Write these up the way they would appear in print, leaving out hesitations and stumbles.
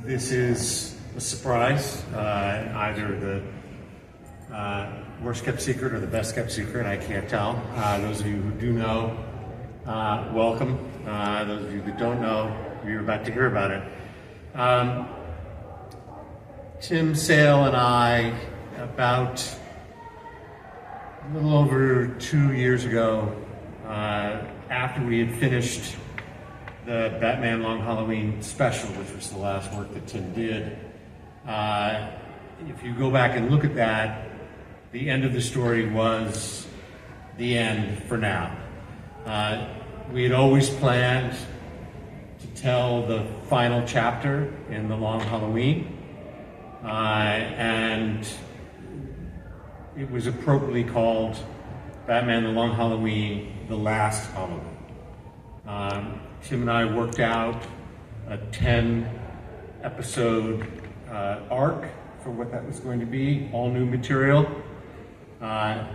This is a surprise, either the worst kept secret or the best kept secret, I can't tell. Those of you who do know, welcome. Those of you that don't know, you're about to hear about it. Tim Sale and I, about a little over 2 years ago, after we had finished the Batman Long Halloween special, which was the last work that Tim did, if you go back and look at that, the end of the story was the end for now. We had always planned to tell the final chapter in the Long Halloween, and it was appropriately called Batman the Long Halloween, The Last Halloween. Tim and I worked out a 10-episode arc for what that was going to be, all new material,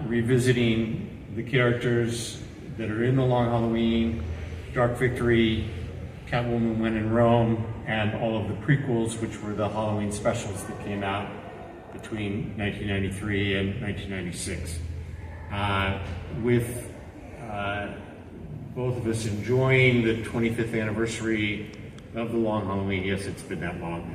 revisiting the characters that are in the Long Halloween, Dark Victory, Catwoman When in Rome, and all of the prequels, which were the Halloween specials that came out between 1993 and 1996. With both of us enjoying the 25th anniversary of the Long Halloween, yes, it's been that long,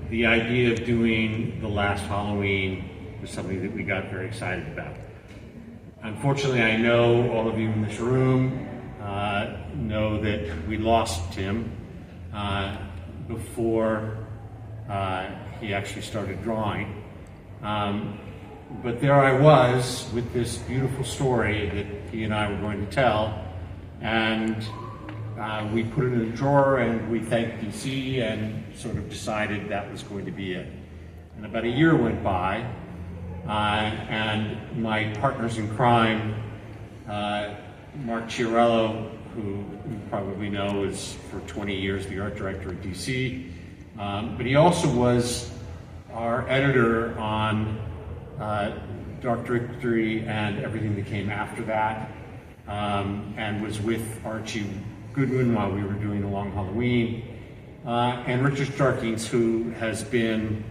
the idea of doing the last Halloween was something that we got very excited about. Unfortunately, I know all of you in this room know that we lost Tim before he actually started drawing. But there I was with this beautiful story that he and I were going to tell, and we put it in a drawer and we thanked DC and sort of decided that was going to be it. And about a year went by, and my partners in crime, Mark Chiarello, who you probably know is for 20 years the art director at DC, but he also was our editor on Dark Victory and everything that came after that, and was with Archie Goodwin while we were doing the Long Halloween, and Richard Starkings, who has been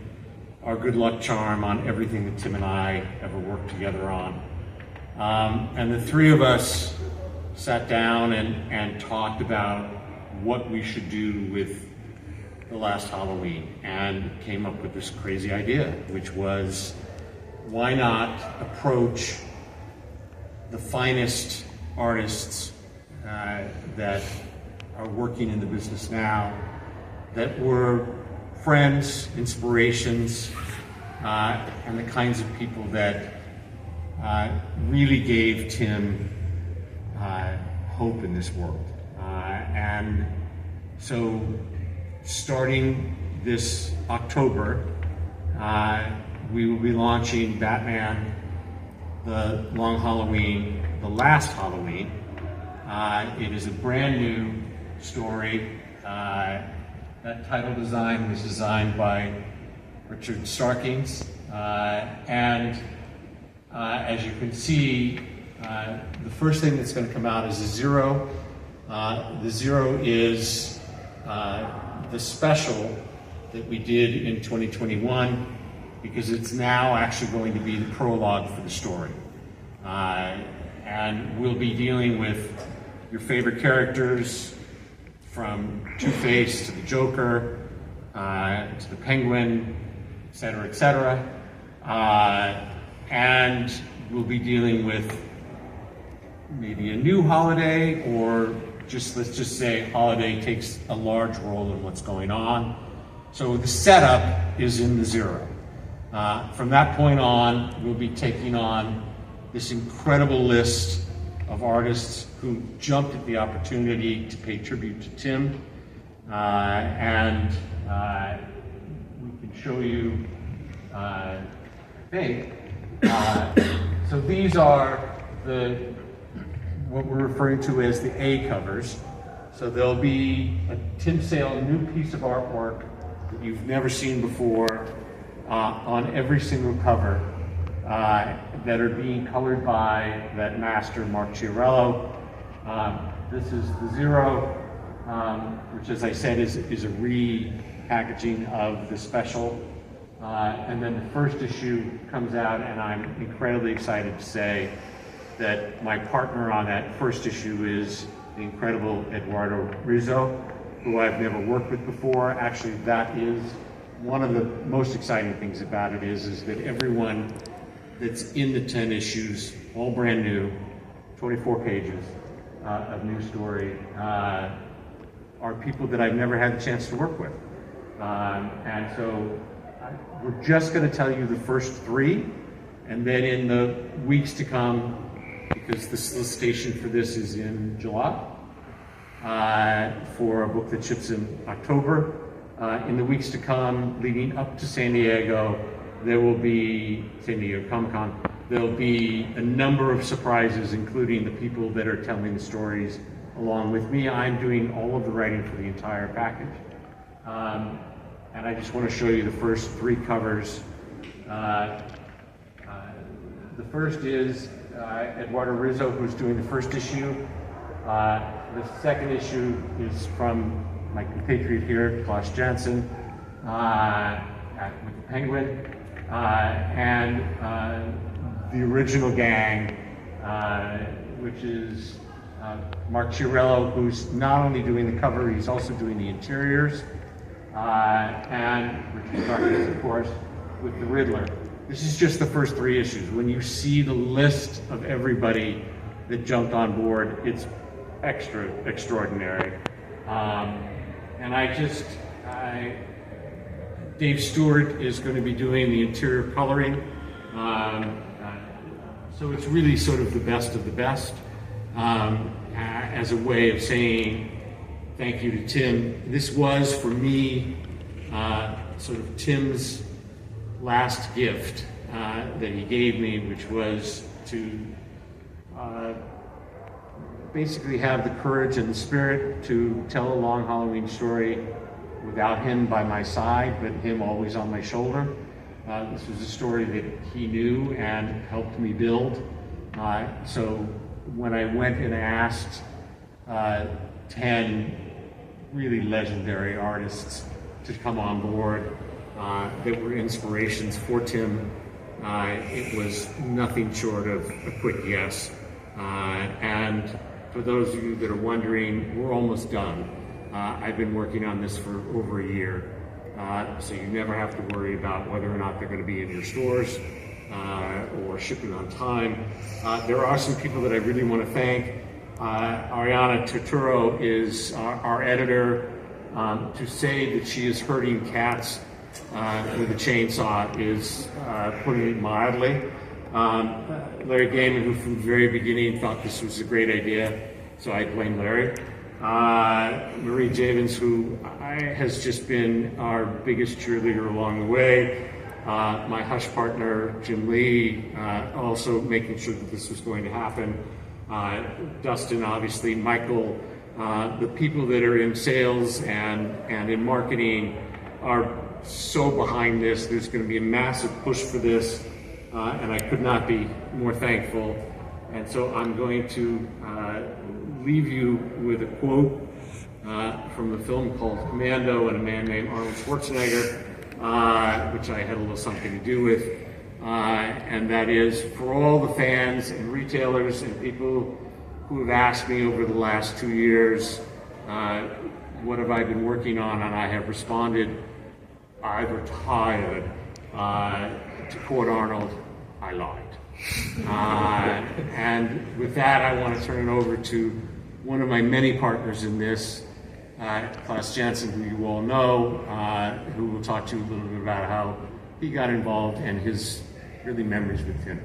our good luck charm on everything that Tim and I ever worked together on. And the three of us sat down and talked about what we should do with the last Halloween, and came up with this crazy idea, which was, why not approach the finest artists that are working in the business now, that were friends, inspirations, and the kinds of people that really gave Tim hope in this world. And so starting this October, we will be launching Batman the Long Halloween, The Last Halloween. It is a brand new story. That title design was designed by Richard Starkings. And as you can see, the first thing that's going to come out is a zero. The zero is the special that we did in 2021, because it's now actually going to be the prologue for the story. And we'll be dealing with your favorite characters, from Two-Face to the Joker, to the Penguin, et cetera, et cetera. And we'll be dealing with maybe a new holiday, or just, let's just say, holiday takes a large role in what's going on. So the setup is in the zero. From that point on, we'll be taking on this incredible list of artists who jumped at the opportunity to pay tribute to Tim, and we can show you, so these are what we're referring to as the A covers. So there'll be a Tim Sale new piece of artwork that you've never seen before on every single cover, that are being colored by that master, Mark Chiarello. This is the zero. which, as I said, is a repackaging of the special. And then the first issue comes out, and I'm incredibly excited to say that my partner on that first issue is the incredible Eduardo Rizzo, who I've never worked with before. Actually, that is one of the most exciting things about it is that everyone that's in the 10 issues, all brand new, 24 pages of new story, are people that I've never had the chance to work with. And so we're just going to tell you the first 3, and then in the weeks to come, because the solicitation for this is in July, for a book that ships in October. In the weeks to come, leading up to San Diego, there will be, San Diego Comic-Con, there'll be a number of surprises, including the people that are telling the stories along with me. I'm doing all of the writing for the entire package. And I just want to show you the first 3 covers. The first is Eduardo Rizzo, who's doing the first issue. The second issue is from my compatriot here, Klaus Janson, with the Penguin, and the original gang, which is Mark Chiarello, who's not only doing the cover, he's also doing the interiors, and Richard Darkness, of course, with the Riddler. This is just the first 3 issues. When you see the list of everybody that jumped on board, it's extraordinary. And Dave Stewart is going to be doing the interior coloring. So it's really sort of the best of the best, as a way of saying thank you to Tim. This was, for me, sort of Tim's last gift that he gave me, which was to basically have the courage and the spirit to tell a long Halloween story without him by my side, but him always on my shoulder. This was a story that he knew and helped me build. So when I went and asked 10 really legendary artists to come on board that were inspirations for Tim, it was nothing short of a quick yes. And for those of you that are wondering, we're almost done. I've been working on this for over a year, so you never have to worry about whether or not they're going to be in your stores or shipping on time. There are some people that I really want to thank. Ariana Turturro is our editor. To say that she is herding cats with a chainsaw is putting it mildly. Larry Gaiman, who from the very beginning thought this was a great idea, so I blame Larry. Marie Javins, who has just been our biggest cheerleader along the way. My Hush partner, Jim Lee, also making sure that this was going to happen. Dustin, obviously, Michael, the people that are in sales and in marketing are so behind this. There's going to be a massive push for this. And I could not be more thankful. And so I'm going to leave you with a quote from a film called Commando and a man named Arnold Schwarzenegger, which I had a little something to do with. And that is, for all the fans and retailers and people who have asked me over the last 2 years, what have I been working on? And I have responded, I've retired. To quote Arnold, I lied. And with that, I want to turn it over to one of my many partners in this, Klaus Janson, who you all know, who will talk to you a little bit about how he got involved and his really memories with him.